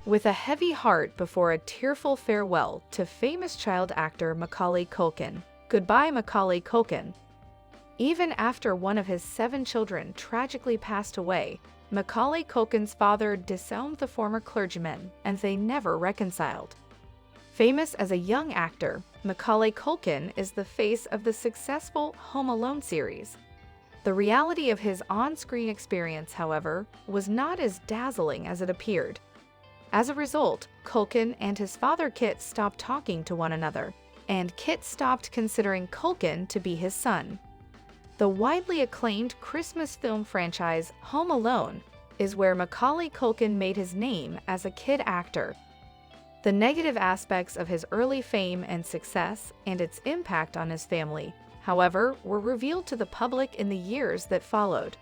with a heavy heart before a tearful farewell to famous child actor Macaulay Culkin. Goodbye, Macaulay Culkin. Even after one of his 7 children tragically passed away, Macaulay Culkin's father disowned the former clergyman, and they never reconciled. Famous as a young actor, Macaulay Culkin is the face of the successful Home Alone series. The reality of his on-screen experience, however, was not as dazzling as it appeared. As a result, Culkin and his father Kit stopped talking to one another, and Kit stopped considering Culkin to be his son. The widely acclaimed Christmas film franchise Home Alone is where Macaulay Culkin made his name as a kid actor. The negative aspects of his early fame and success and its impact on his family, however, were revealed to the public in the years that followed.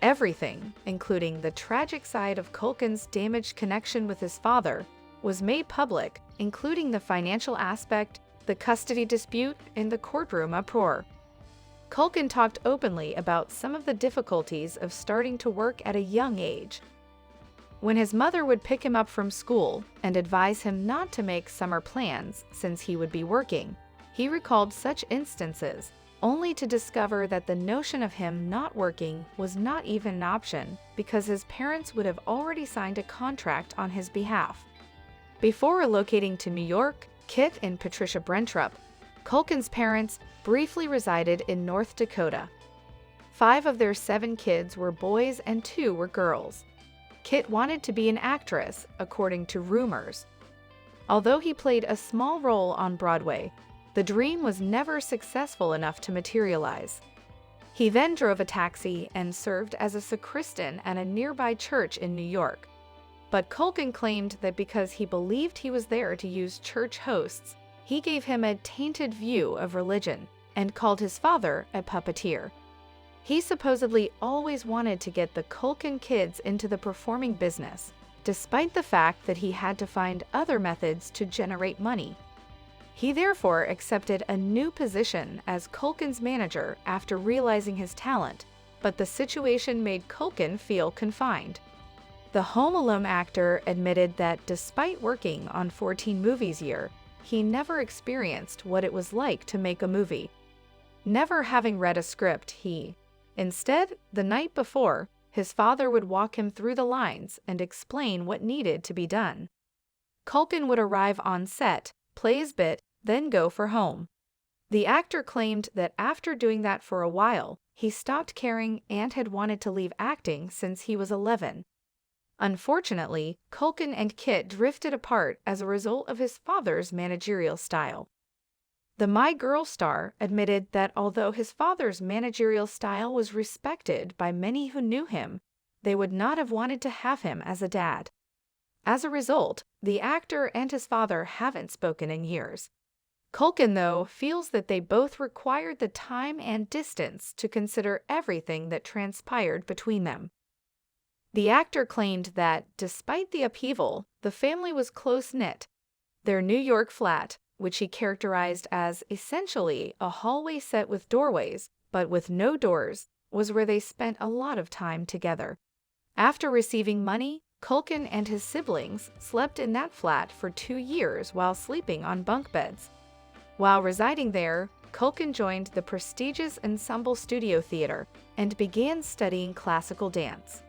Everything, including the tragic side of Culkin's damaged connection with his father, was made public, including the financial aspect, the custody dispute, and the courtroom uproar. Culkin talked openly about some of the difficulties of starting to work at a young age. When his mother would pick him up from school and advise him not to make summer plans since he would be working, he recalled such instances, only to discover that the notion of him not working was not even an option because his parents would have already signed a contract on his behalf. Before relocating to New York, Kit and Patricia Brentrup, Culkin's parents, briefly resided in North Dakota. 5 of their 7 kids were boys and 2 were girls. Kit wanted to be an actress, according to rumors. Although he played a small role on Broadway, the dream was never successful enough to materialize. He then drove a taxi and served as a sacristan at a nearby church in New York. But Culkin claimed that because he believed he was there to use church hosts, he gave him a tainted view of religion and called his father a puppeteer. He supposedly always wanted to get the Culkin kids into the performing business, despite the fact that he had to find other methods to generate money. He therefore accepted a new position as Culkin's manager after realizing his talent, but the situation made Culkin feel confined. The Home Alone actor admitted that despite working on 14 movies a year, he never experienced what it was like to make a movie. Never having read a script, Instead, the night before, his father would walk him through the lines and explain what needed to be done. Culkin would arrive on set, play his bit, then go for home. The actor claimed that after doing that for a while, he stopped caring and had wanted to leave acting since he was 11. Unfortunately, Culkin and Kit drifted apart as a result of his father's managerial style. The My Girl star admitted that although his father's managerial style was respected by many who knew him, they would not have wanted to have him as a dad. As a result, the actor and his father haven't spoken in years. Culkin, though, feels that they both required the time and distance to consider everything that transpired between them. The actor claimed that, despite the upheaval, the family was close-knit. Their New York flat, which he characterized as essentially a hallway set with doorways, but with no doors, was where they spent a lot of time together. After receiving money, Culkin and his siblings slept in that flat for 2 years while sleeping on bunk beds. While residing there, Culkin joined the prestigious Ensemble Studio Theater and began studying classical dance.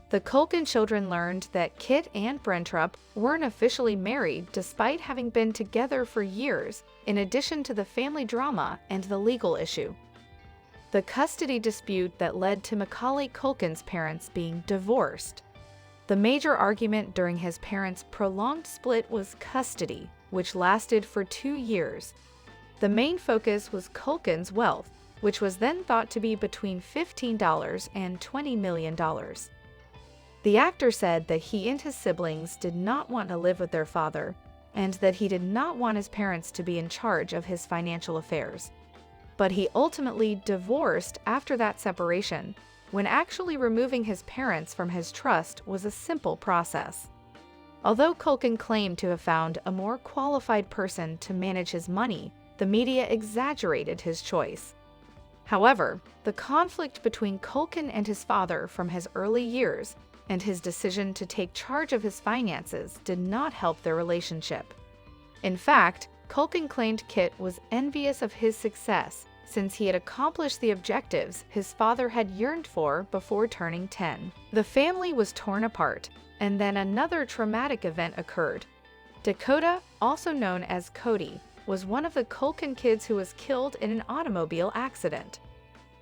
The Culkin children learned that Kit and Brentrup weren't officially married despite having been together for years, in addition to the family drama and the legal issue. The custody dispute that led to Macaulay Culkin's parents being divorced. The major argument during his parents' prolonged split was custody, which lasted for 2 years. The main focus was Culkin's wealth, which was then thought to be between $15 and $20 million. The actor said that he and his siblings did not want to live with their father, and that he did not want his parents to be in charge of his financial affairs. But he ultimately divorced after that separation, when actually removing his parents from his trust was a simple process. Although Culkin claimed to have found a more qualified person to manage his money, the media exaggerated his choice. However, the conflict between Culkin and his father from his early years and his decision to take charge of his finances did not help their relationship. In fact, Culkin claimed Kit was envious of his success since he had accomplished the objectives his father had yearned for before turning 10. The family was torn apart, and then another traumatic event occurred. Dakota, also known as Cody, was one of the Culkin kids who was killed in an automobile accident.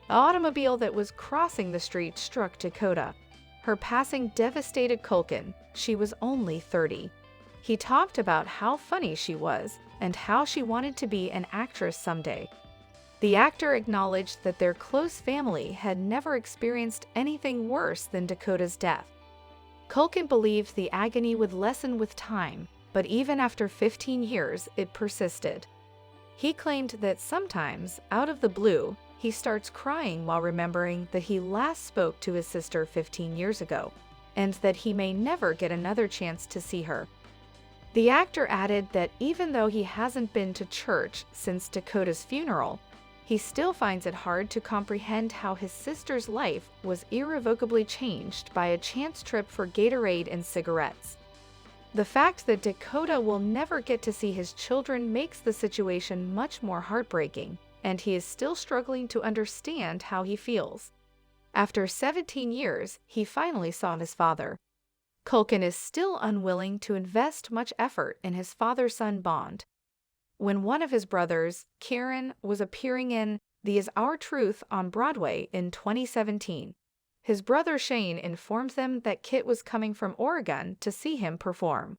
The automobile that was crossing the street struck Dakota. Her passing devastated Culkin. She was only 30. He talked about how funny she was and how she wanted to be an actress someday. The actor acknowledged that their close family had never experienced anything worse than Dakota's death. Culkin believed the agony would lessen with time, but even after 15 years, it persisted. He claimed that sometimes, out of the blue, he starts crying while remembering that he last spoke to his sister 15 years ago, and that he may never get another chance to see her. The actor added that even though he hasn't been to church since Dakota's funeral, he still finds it hard to comprehend how his sister's life was irrevocably changed by a chance trip for Gatorade and cigarettes. The fact that Dakota will never get to see his children makes the situation much more heartbreaking, and he is still struggling to understand how he feels. After 17 years, he finally saw his father. Culkin is still unwilling to invest much effort in his father-son bond. When one of his brothers, Kieran, was appearing in The Is Our Truth on Broadway in 2017, his brother Shane informed them that Kit was coming from Oregon to see him perform.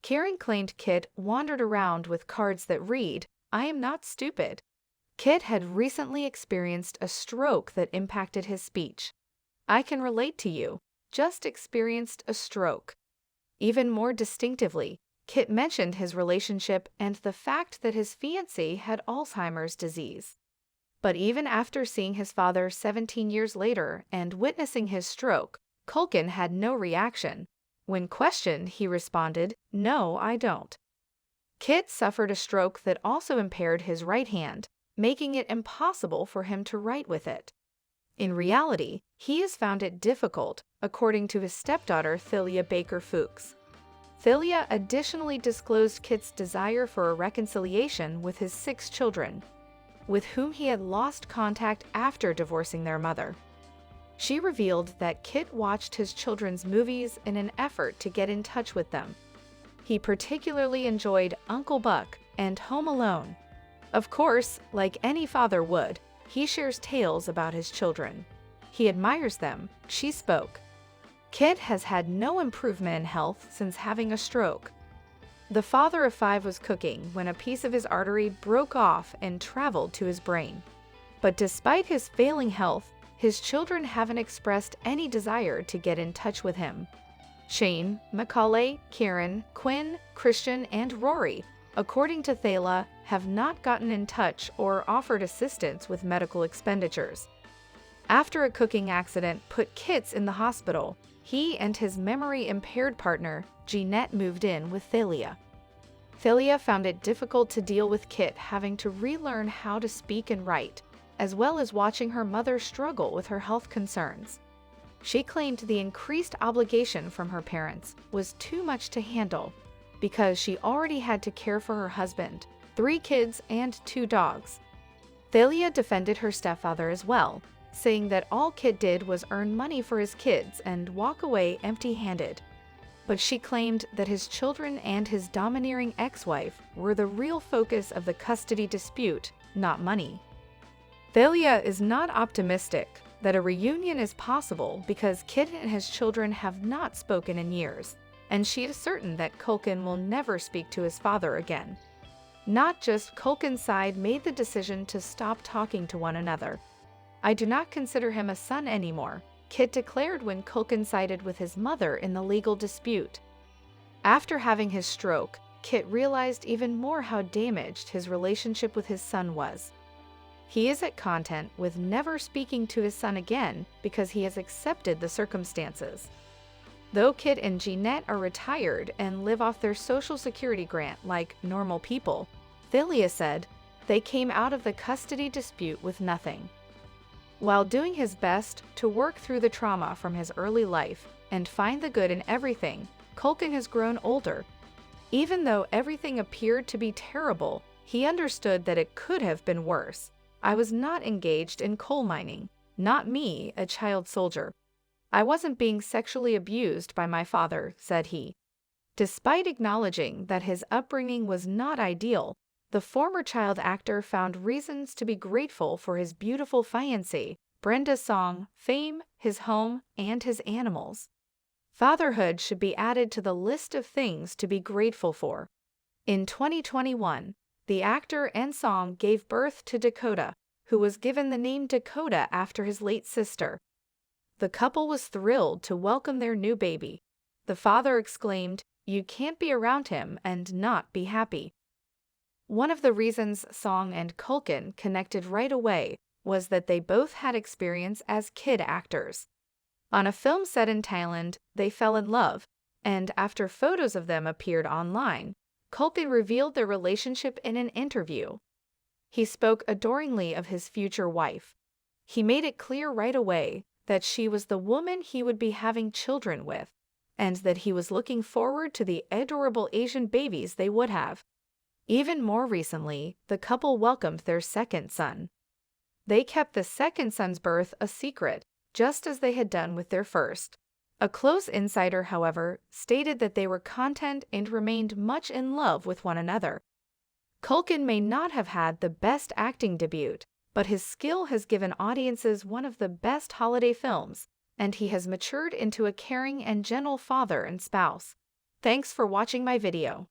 Kieran claimed Kit wandered around with cards that read, "I am not stupid." Kit had recently experienced a stroke that impacted his speech. "I can relate to you. Just experienced a stroke." Even more distinctively, Kit mentioned his relationship and the fact that his fiancée had Alzheimer's disease. But even after seeing his father 17 years later and witnessing his stroke, Culkin had no reaction. When questioned, he responded, "No, I don't." Kit suffered a stroke that also impaired his right hand, making it impossible for him to write with it. In reality, he has found it difficult, according to his stepdaughter Thalia Baker Fuchs. Thalia additionally disclosed Kit's desire for a reconciliation with his 6 children, with whom he had lost contact after divorcing their mother. She revealed that Kit watched his children's movies in an effort to get in touch with them. He particularly enjoyed Uncle Buck and Home Alone. Of course, like any father would, he shares tales about his children. He admires them, she spoke. Kit has had no improvement in health since having a stroke. The father of 5 was cooking when a piece of his artery broke off and traveled to his brain. But despite his failing health, his children haven't expressed any desire to get in touch with him. Shane, Macaulay, Kieran, Quinn, Christian, and Rory, according to Thalia, have not gotten in touch or offered assistance with medical expenditures. After a cooking accident put Kit in the hospital, he and his memory-impaired partner, Jeanette, moved in with Thalia. Thalia found it difficult to deal with Kit having to relearn how to speak and write, as well as watching her mother struggle with her health concerns. She claimed the increased obligation from her parents was too much to handle because she already had to care for her husband, 3 kids, and 2 dogs. Thalia defended her stepfather as well, saying that all Kit did was earn money for his kids and walk away empty-handed. But she claimed that his children and his domineering ex-wife were the real focus of the custody dispute, not money. Thalia is not optimistic that a reunion is possible because Kit and his children have not spoken in years, and she is certain that Culkin will never speak to his father again. Not just Culkin's side made the decision to stop talking to one another. "I do not consider him a son anymore," Kit declared when Culkin sided with his mother in the legal dispute. After having his stroke, Kit realized even more how damaged his relationship with his son was. He is at content with never speaking to his son again because he has accepted the circumstances. Though Kit and Jeanette are retired and live off their Social Security grant like normal people, Thalia said they came out of the custody dispute with nothing. While doing his best to work through the trauma from his early life and find the good in everything, Culkin has grown older. Even though everything appeared to be terrible, he understood that it could have been worse. I was not engaged in coal mining. Not me, a child soldier. I wasn't being sexually abused by my father, said he. Despite acknowledging that his upbringing was not ideal, the former child actor found reasons to be grateful for his beautiful fiancée, Brenda Song, fame, his home, and his animals. Fatherhood should be added to the list of things to be grateful for. In 2021, the actor and Song gave birth to Dakota, who was given the name Dakota after his late sister. The couple was thrilled to welcome their new baby. The father exclaimed, "You can't be around him and not be happy." One of the reasons Song and Culkin connected right away was that they both had experience as kid actors. On a film set in Thailand, they fell in love, and after photos of them appeared online, Culkin revealed their relationship in an interview. He spoke adoringly of his future wife. He made it clear right away that she was the woman he would be having children with, and that he was looking forward to the adorable Asian babies they would have. Even more recently, the couple welcomed their second son. They kept the second son's birth a secret, just as they had done with their first. A close insider, however, stated that they were content and remained much in love with one another. Culkin may not have had the best acting debut, but his skill has given audiences one of the best holiday films, and he has matured into a caring and gentle father and spouse. Thanks for watching my video.